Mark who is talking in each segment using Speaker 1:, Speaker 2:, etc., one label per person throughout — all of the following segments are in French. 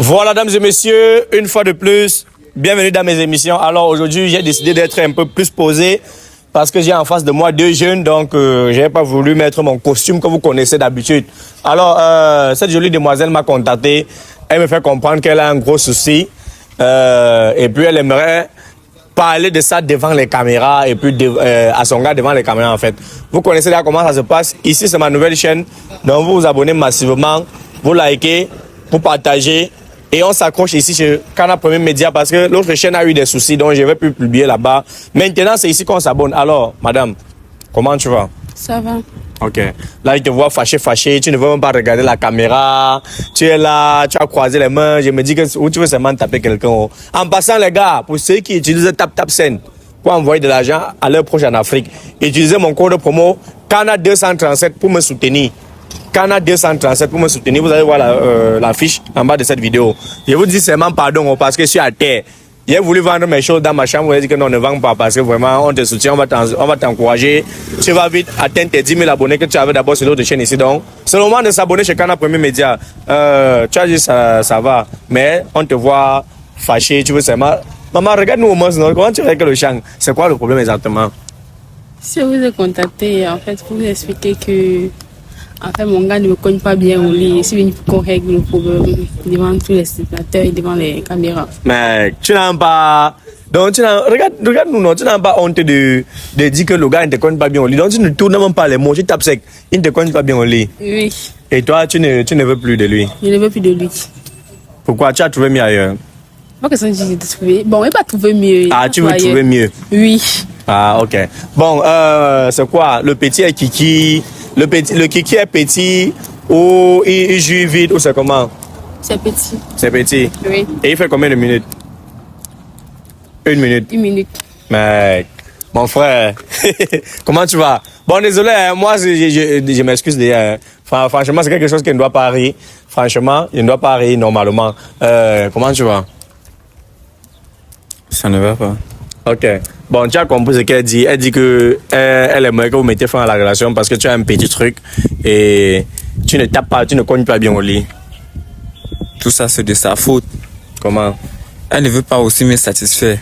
Speaker 1: Voilà, dames et messieurs, une fois de plus, bienvenue dans mes émissions. Alors aujourd'hui, j'ai décidé d'être un peu plus posé parce que j'ai en face de moi deux jeunes, donc je n'ai pas voulu mettre mon costume que vous connaissez d'habitude. Alors, cette jolie demoiselle m'a contacté, elle me fait comprendre qu'elle a un gros souci et puis elle aimerait parler de ça devant les caméras et puis à son gars devant les caméras en fait. Vous connaissez déjà comment ça se passe. Ici, c'est ma nouvelle chaîne, donc vous vous abonnez massivement, vous likez, vous partagez. Et on s'accroche ici chez Canal Premier Média parce que l'autre chaîne a eu des soucis, donc je ne vais plus publier là-bas. Maintenant, c'est ici qu'on s'abonne. Alors, madame, comment tu vas?
Speaker 2: Ça va.
Speaker 1: Ok. Là, je te vois fâché. Tu ne veux même pas regarder la caméra. Tu es là, tu as croisé les mains. Je me dis que où tu veux seulement taper quelqu'un. En passant, les gars, pour ceux qui utilisent TapTapSend pour envoyer de l'argent à leurs proches en Afrique, utilisez mon code promo CANA237 pour me soutenir. Cana 237 pour me soutenir. Vous allez voir la fiche en bas de cette vidéo. Je vous dis seulement pardon parce que je suis à terre. J'ai voulu vendre mes choses dans ma chambre. Vous avez dit que non, ne vends pas parce que vraiment, on te soutient, on va t'encourager. Tu vas vite atteindre tes 10 000 abonnés que tu avais d'abord sur l'autre chaîne ici. Donc, c'est le moment de s'abonner chez Canal Premier Média. Tu as dit ça va, mais on te voit fâché. Tu veux seulement. Maman, regarde-nous au moins, comment tu règles le champ? C'est quoi le problème exactement?
Speaker 2: Si je vous ai contacté, en fait, pour vous expliquer que. En fait, mon gars ne me cogne pas bien au lit. C'est venu pour qu'on règle le problème devant tous les spectateurs et devant les caméras.
Speaker 1: Mais tu n'as pas. Donc, regarde-nous, non, tu n'as pas honte de dire que le gars ne te cogne pas bien au lit. Donc, tu ne tournes même pas les mots, tu tapes sec. Il ne te cogne pas bien au lit.
Speaker 2: Oui.
Speaker 1: Et toi, tu ne veux plus de lui?
Speaker 2: Je ne veux plus de lui.
Speaker 1: Pourquoi? Tu as trouvé mieux ailleurs?
Speaker 2: Pas que ça, j'ai trouvé. Bon, il n'a pas trouvé mieux.
Speaker 1: Ah, tu veux trouver mieux?
Speaker 2: Oui.
Speaker 1: Ah, ok. Bon, c'est quoi? Le petit est Kiki. Le Kiki est petit ou il joue vite ou c'est comment?
Speaker 2: C'est petit.
Speaker 1: C'est petit?
Speaker 2: Oui.
Speaker 1: Et il fait combien de minutes? 1 minute.
Speaker 2: 1 minute.
Speaker 1: Mec, mon frère, comment tu vas? Bon, désolé, hein, moi je m'excuse déjà. Hein. Franchement, c'est quelque chose qui ne doit pas arriver. Franchement, il ne doit pas arriver normalement. Comment tu vas?
Speaker 3: Ça ne va pas.
Speaker 1: Ok. Bon, tu as compris ce qu'elle dit. Elle dit que elle aimerait que vous mettez fin à la relation parce que tu as un petit truc et tu ne tapes pas, tu ne cognes pas bien au lit.
Speaker 3: Tout ça, c'est de sa faute.
Speaker 1: Comment?
Speaker 3: Elle ne veut pas aussi me satisfaire.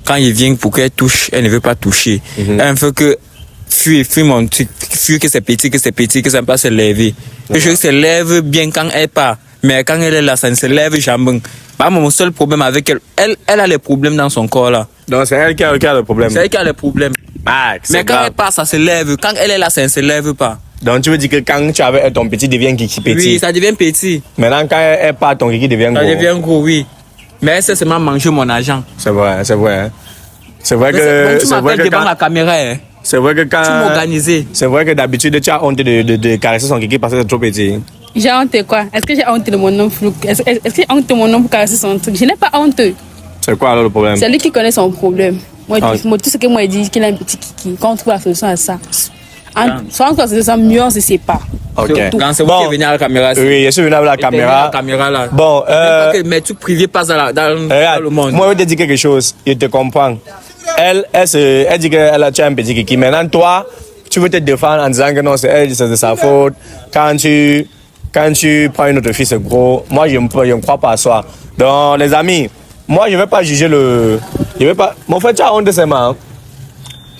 Speaker 3: Quand il vient pour qu'elle touche, elle ne veut pas toucher. Elle veut que fuir mon truc, fuir que c'est petit, que ça ne peut pas se lever. Que je se lève bien quand elle part. Mais quand elle est là, ça ne se lève jamais. Bah, mon seul problème avec elle a les problèmes dans son corps là.
Speaker 1: Donc c'est elle qui a le problème.
Speaker 3: C'est elle qui a les problèmes.
Speaker 1: Ah,
Speaker 3: mais quand
Speaker 1: grave.
Speaker 3: elle part, ça se lève. Quand elle est là, ça ne se lève pas.
Speaker 1: Donc tu veux dire que quand tu avais ton petit devient Kiki petit.
Speaker 3: Oui, ça devient petit.
Speaker 1: Maintenant quand elle part, ton Kiki devient gros.
Speaker 3: Ça devient gros, oui. Mais elle sait seulement manger mon argent.
Speaker 1: C'est vrai. C'est vrai
Speaker 3: Donc, tu
Speaker 1: c'est vrai
Speaker 3: m'appelles
Speaker 1: que
Speaker 3: devant la caméra. Hein.
Speaker 1: C'est vrai que quand
Speaker 3: Tu m'organises.
Speaker 1: C'est vrai que d'habitude tu as honte de caresser son Kiki parce que c'est trop petit.
Speaker 2: J'ai honte quoi? Est-ce que j'ai honte de mon nom flou? Est-ce que j'ai honte de mon nom pour caresser son truc? Je n'ai pas honte.
Speaker 1: C'est quoi alors le problème?
Speaker 2: C'est lui qui connaît son problème. Moi, tout ce que moi, il dit qu'il a un petit kiki. Quand on trouve la solution à ça. Soit on trouve la solution, mieux on se sépare.
Speaker 1: Ok.
Speaker 3: Quand c'est vous qui venez à la caméra.
Speaker 1: Oui, je suis venu avec la caméra.
Speaker 3: La caméra là.
Speaker 1: Bon,
Speaker 3: mais tu privé pas dans le monde.
Speaker 1: Moi, je vais te dire quelque chose. Je te comprends. Elle dit qu'elle a un petit kiki. Maintenant, toi, tu veux te défendre en disant que non, c'est elle, c'est de sa faute. Quand tu prends une autre fille, c'est gros. Moi, je ne crois pas à ça. Donc, les amis, moi, je ne vais pas juger Mon frère, tu as honte de ses mains.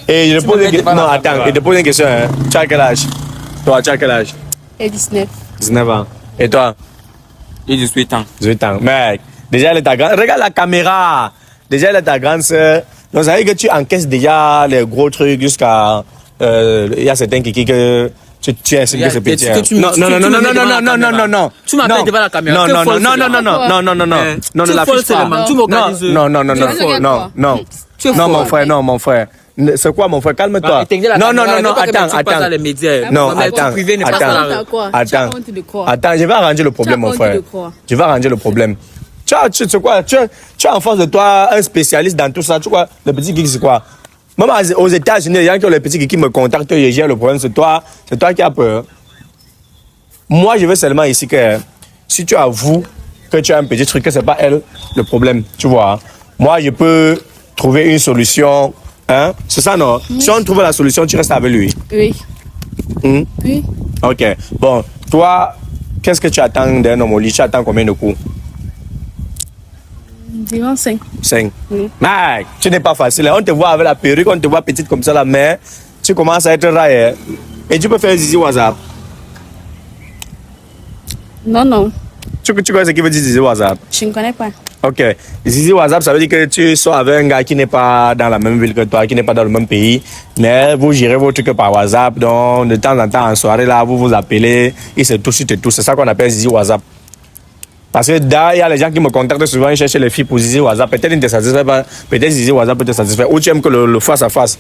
Speaker 1: Et je te pose une question. Non, attends, je te pose une question. Hein. Tu as quel âge? Toi, tu as quel âge?
Speaker 2: Et 19.
Speaker 1: 19 ans. Et toi?
Speaker 3: Et 18 ans.
Speaker 1: 18 ans. Mec, déjà, elle est ta grande. Regarde la caméra. Déjà, elle est ta grande sœur. Donc, ça veut dire que tu encaisses déjà les gros trucs jusqu'à. Il y a certains qui que. Tu insinues que c'est petit. Non.
Speaker 3: Tu m'appelles devant la caméra.
Speaker 1: Non, la fiche pas.
Speaker 3: Tu m'organises.
Speaker 1: Non, mon frère. C'est quoi, mon frère? Calme-toi. Non, attends. Non, attends, je vais arranger le problème, mon frère. Je vais arranger le problème. Tu as en face de toi un spécialiste dans tout ça. Tu vois, le petit geek, c'est quoi? Même aux États-Unis, les gens qui ont les petits geeks qui me contactent, je gère le problème, c'est toi qui as peur. Moi, je veux seulement ici que si tu avoues que tu as un petit truc, que c'est pas elle le problème, tu vois. Moi, je peux trouver une solution. Hein? C'est ça, non? Si on trouve la solution, tu restes avec lui.
Speaker 2: Oui. Oui.
Speaker 1: Ok. Bon, toi, qu'est-ce que tu attends d'un homme au lit? Tu attends combien de coups?
Speaker 2: Disons 5.
Speaker 1: 5.
Speaker 2: Oui.
Speaker 1: Mec, tu n'es pas facile. On te voit avec la perruque, on te voit petite comme ça là, mais tu commences à être raillé. Et tu peux faire Zizi WhatsApp.
Speaker 2: Non.
Speaker 1: Tu connais ce qui veut dire Zizi WhatsApp?
Speaker 2: Je ne connais pas.
Speaker 1: Ok. Zizi WhatsApp, ça veut dire que tu sors avec un gars qui n'est pas dans la même ville que toi, qui n'est pas dans le même pays, mais vous gérez vos trucs par WhatsApp, donc de temps en temps en soirée là, vous vous appelez, il se touche, il te touche. C'est ça qu'on appelle Zizi WhatsApp. Parce que là, il y a les gens qui me contactent souvent, ils cherchent les filles pour Zizi WhatsApp. Peut-être ils ne te satisfait pas, peut-être Zizi WhatsApp peut te satisfaire. Ou tu aimes que le face à face.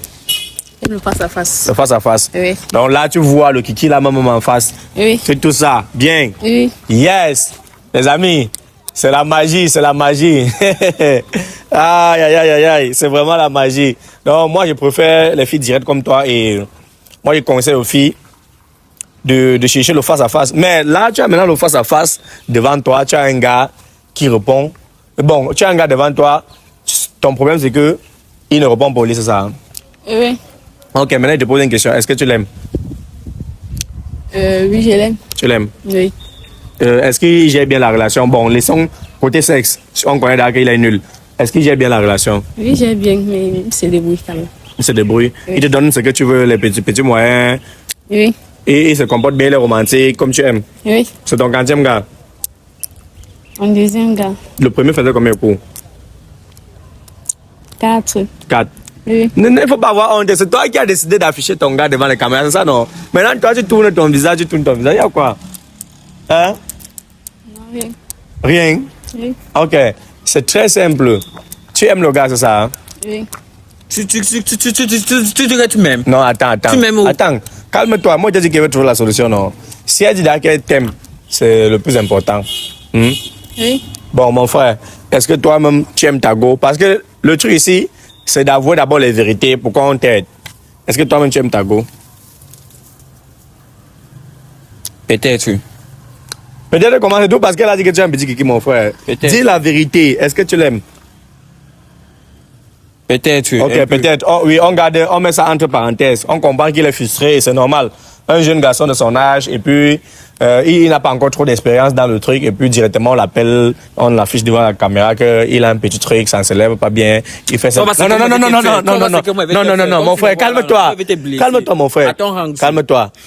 Speaker 2: Le face à face.
Speaker 1: Le face à face.
Speaker 2: Oui.
Speaker 1: Donc là, tu vois le kiki là, même en face.
Speaker 2: Oui.
Speaker 1: C'est tout ça. Bien.
Speaker 2: Oui.
Speaker 1: Yes. Les amis, c'est la magie, c'est la magie. Aïe, aïe, aïe, aïe, aïe. C'est vraiment la magie. Donc moi, je préfère les filles directes comme toi et moi, je conseille aux filles de chercher le face à face. Mais là, tu as maintenant le face à face devant toi. Tu as un gars qui répond. Bon, tu as un gars devant toi. Ton problème, c'est que il ne répond pas au lit, c'est ça?
Speaker 2: Oui.
Speaker 1: Ok, maintenant, je te pose une question. Est-ce que tu l'aimes?
Speaker 2: Oui, je l'aime.
Speaker 1: Tu l'aimes?
Speaker 2: Oui.
Speaker 1: Est-ce qu'il gère bien la relation? Bon, laissons côté sexe. On connaît d'accord qu'il est nul. Est-ce qu'il gère bien la relation?
Speaker 2: Oui, j'ai bien, mais il se débrouille quand même.
Speaker 1: Il se débrouille.
Speaker 2: Oui.
Speaker 1: Il te donne ce que tu veux, les petits moyens.
Speaker 2: Oui.
Speaker 1: Et il se comporte bien, les romantiques, comme tu aimes.
Speaker 2: Oui.
Speaker 1: C'est ton 40e gars.
Speaker 2: Un deuxième gars.
Speaker 1: Le premier faisait combien de coups?
Speaker 2: 4.
Speaker 1: 4.
Speaker 2: Oui.
Speaker 1: Il ne faut pas avoir honte. C'est toi qui as décidé d'afficher ton gars devant les caméras, c'est ça, non? Maintenant, toi, tu tournes ton visage, Il y a quoi? Hein?
Speaker 2: Non, rien.
Speaker 1: Rien?
Speaker 2: Oui.
Speaker 1: Ok. C'est très simple. Tu aimes le gars, c'est ça? Hein?
Speaker 2: Oui.
Speaker 3: Tu dirais tu m'aimes.
Speaker 1: Non, attends.
Speaker 3: Tu m'aimes où?
Speaker 1: Attends, calme-toi. Moi, je dis qu'il veut trouver la solution, non? Si elle dit qu'elle t'aime, c'est le plus important. Hmm?
Speaker 2: Oui.
Speaker 1: Bon, mon frère, est-ce que toi-même, tu aimes ta go? Parce que le truc ici, c'est d'avouer d'abord les vérités pour qu'on t'aide. Est-ce que toi-même, tu aimes ta go?
Speaker 3: Peut-être.
Speaker 1: Peut-être comment c'est tout parce qu'elle a dit que tu es un petit kiki, mon frère.
Speaker 3: Peut-être.
Speaker 1: Dis la vérité. Est-ce que tu l'aimes?
Speaker 3: Peut-être.
Speaker 1: Ok, peut-être. Oh, oui, on met ça entre parenthèses. On comprend qu'il est frustré et c'est normal. Un jeune garçon de son âge et puis il n'a pas encore trop d'expérience dans le truc et puis directement on l'appelle, on l'affiche devant la caméra qu'il a un petit truc, ça ne se lève pas bien. Il fait ça. Non, mon frère, calme-toi. Calme-toi, mon frère.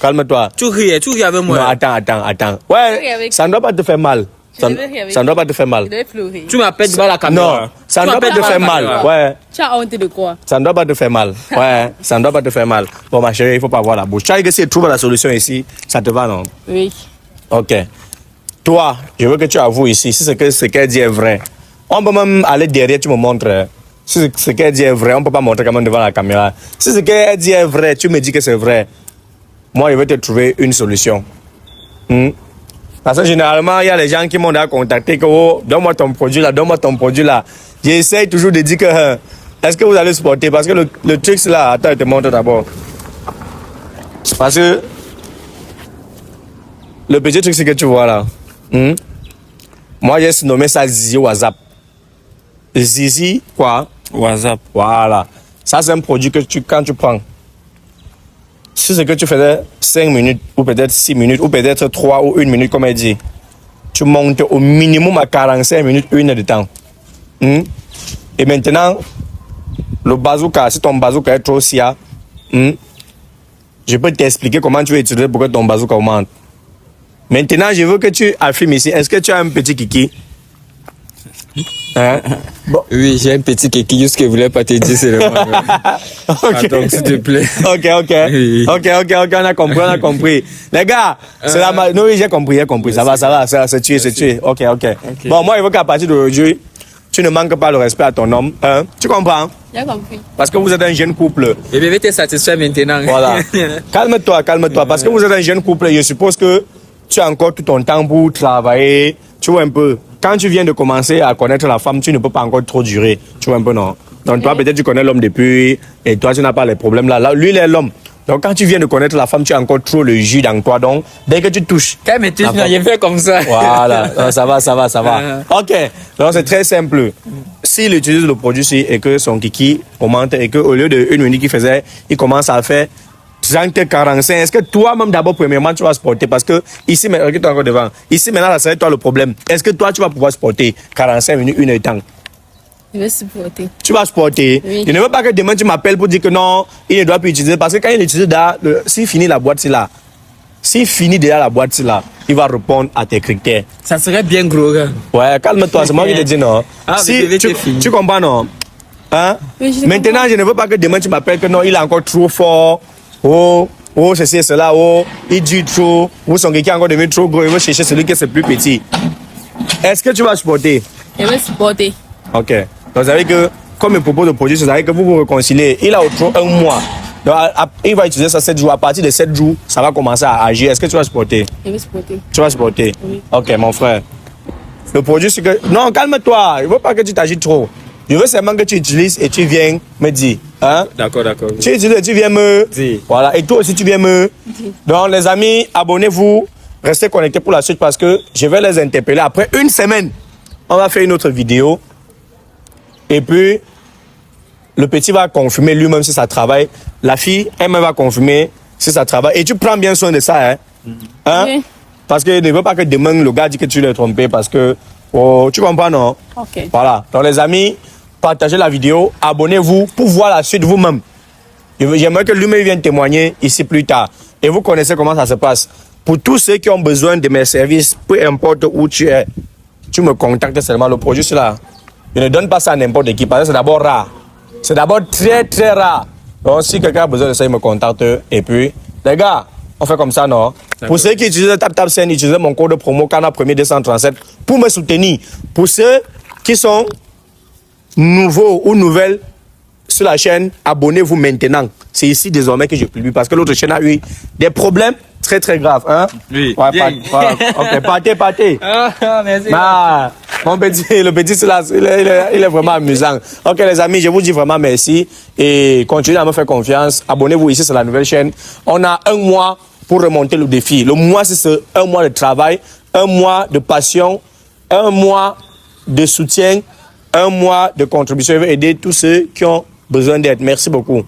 Speaker 1: Calme-toi.
Speaker 3: Tu ris avec moi.
Speaker 1: Non, attends. Ouais, ça ne doit pas te faire mal. Ça ne doit pas te faire mal.
Speaker 2: Je vais pleurer.
Speaker 3: Tu m'appelles devant la caméra.
Speaker 1: Non, ça ne doit pas te faire mal. Ouais.
Speaker 2: Tu as honte de quoi?
Speaker 1: Ça ne doit pas te faire mal. Ouais, ça ne doit pas te faire mal. Bon, ma chérie, il ne faut pas avoir la bouche. Tu as dit que si tu trouves la solution ici, ça te va, non?
Speaker 2: Oui.
Speaker 1: Ok. Toi, je veux que tu avoues ici, si ce qu'elle dit est vrai. On peut même aller derrière, tu me montres. Si ce qu'elle dit est vrai, on ne peut pas montrer quand même devant la caméra. Si ce qu'elle dit est vrai, tu me dis que c'est vrai. Moi, je vais te trouver une solution. Parce que généralement, il y a les gens qui m'ont contacté que oh, donne-moi ton produit là. J'essaye toujours de dire que est-ce que vous allez supporter? Parce que le truc c'est là, attends, je te montre d'abord. Parce que le petit truc c'est que tu vois là. Moi j'ai nommé ça Zizi WhatsApp. Zizi quoi?
Speaker 3: WhatsApp.
Speaker 1: Voilà. Ça c'est un produit que quand tu prends. Si c'est que tu faisais 5 minutes, ou peut-être 6 minutes, ou peut-être 3 ou 1 minute, comme elle dit, tu montes au minimum à 45 minutes, 1 heure de temps. Et maintenant, le bazooka, si ton bazooka est trop sia, je peux t'expliquer comment tu vas utiliser pour que ton bazooka augmente. Maintenant, je veux que tu affirmes ici, est-ce que tu as un petit kiki? Hein? Bon.
Speaker 3: Oui, j'ai un petit kiki, juste que je voulais pas te dire, c'est le moment. Attends, s'il te plaît.
Speaker 1: Ok.
Speaker 3: Oui.
Speaker 1: Ok, on a compris. Les gars, c'est la non, oui, j'ai compris. Ça va, c'est tué. Ok. Bon, moi, je veux qu'à partir d'aujourd'hui, tu ne manques pas le respect à ton homme. Hein? Tu comprends?
Speaker 2: J'ai compris.
Speaker 1: Parce que vous êtes un jeune couple.
Speaker 3: Et bébé, t'es satisfait maintenant.
Speaker 1: Voilà. Calme-toi. Parce que vous êtes un jeune couple, je suppose que tu as encore tout ton temps pour travailler. Tu vois un peu. Quand tu viens de commencer à connaître la femme, tu ne peux pas encore trop durer. Tu vois un peu, non? Donc, toi, peut-être tu connais l'homme depuis, et toi, tu n'as pas les problèmes là. Lui, il est l'homme. Donc, quand tu viens de connaître la femme, tu as encore trop le jus dans toi. Donc, dès que tu touches.
Speaker 3: Quand me touche, je fais comme ça.
Speaker 1: Voilà. Ça va. Ok. Donc, c'est très simple. S'il utilise le produit ici et que son kiki augmente et qu'au lieu de 1 minute qu'il faisait, il commence à faire 30-45. Est-ce que toi-même, d'abord, premièrement, tu vas supporter? Parce que ici, mais regarde encore devant. Ici, maintenant, ça serait toi le problème. Est-ce que toi, tu vas pouvoir supporter 45 minutes, 1 heure de temps?
Speaker 2: Je vais supporter.
Speaker 1: Tu vas supporter.
Speaker 2: Oui.
Speaker 1: Je ne veux pas que demain tu m'appelles pour dire que non, il ne doit plus utiliser. Parce que quand il utilise, s'il finit la boîte, c'est là. S'il finit déjà la boîte, c'est là. Il va répondre à tes critères.
Speaker 3: Ça serait bien gros, gars.
Speaker 1: Ouais, calme-toi, c'est moi qui te dis non.
Speaker 3: Ah,
Speaker 1: Si,
Speaker 3: mais bébé, t'es fini.
Speaker 1: tu comprends, non? Hein?
Speaker 2: Oui, je
Speaker 1: Maintenant,
Speaker 2: comprends.
Speaker 1: je ne veux pas que demain tu m'appelles que non, il est encore trop fort. Oh, ceci et cela. Oh, il dit trop. Ou son quelqu'un encore devenu trop gros. Il veut chercher celui qui est plus petit. Est-ce que tu vas supporter?
Speaker 2: Je vais supporter.
Speaker 1: Ok. Donc, vous savez que, comme il propose de produit, vous savez que vous vous réconciliez. Il a au trop un mois. Donc, il va utiliser ça 7 jours. À partir de 7 jours, ça va commencer à agir. Est-ce que tu vas supporter?
Speaker 2: Je vais supporter.
Speaker 1: Tu vas supporter?
Speaker 2: Oui.
Speaker 1: Ok, mon frère. Le produit, c'est que... Non, calme-toi. Il ne veut pas que tu t'agites trop. Je veux seulement que tu utilises et tu viens me dire. Hein?
Speaker 3: D'accord, d'accord.
Speaker 1: Tu utilises et tu viens me
Speaker 3: Dis.
Speaker 1: Voilà. Et toi aussi, tu viens me
Speaker 2: Dis.
Speaker 1: Donc, les amis, abonnez-vous. Restez connectés pour la suite parce que je vais les interpeller. Après une semaine, on va faire une autre vidéo. Et puis, le petit va confirmer lui-même si ça travaille. La fille, elle-même va confirmer si ça travaille. Et tu prends bien soin de ça. Hein? Hein?
Speaker 2: Oui.
Speaker 1: Parce que ne veux pas que demain, le gars dit que tu l'as trompé parce que... Oh, tu comprends, non?
Speaker 2: Ok.
Speaker 1: Voilà. Donc, les amis, partagez la vidéo. Abonnez-vous pour voir la suite vous-même. J'aimerais que lui-même vienne témoigner ici plus tard. Et vous connaissez comment ça se passe. Pour tous ceux qui ont besoin de mes services, peu importe où tu es, tu me contactes seulement. Le projet, c'est là. Je ne donne pas ça à n'importe qui parce que c'est d'abord rare. C'est d'abord très, très rare. Donc, si quelqu'un a besoin de ça, il me contacte. Et puis, les gars, on fait comme ça, non? Pour ceux qui utilisent TapTapSend, utilisez mon code promo Kana Premier 237 pour me soutenir. Pour ceux qui sont nouveaux ou nouvelles sur la chaîne, abonnez-vous maintenant. C'est ici désormais que je publie parce que l'autre chaîne a eu des problèmes très très graves. Hein?
Speaker 3: Oui.
Speaker 1: Ouais,
Speaker 3: Bien.
Speaker 1: voilà. Ok, partez.
Speaker 3: Ah, merci.
Speaker 1: Ah, mon petit, le petit, c'est là, il est vraiment amusant. Ok, les amis, je vous dis vraiment merci et continuez à me faire confiance. Abonnez-vous ici sur la nouvelle chaîne. On a un mois pour remonter le défi. Le mois, c'est un mois de travail, un mois de passion, un mois de soutien, un mois de contribution. Je vais aider tous ceux qui ont besoin d'aide. Merci beaucoup.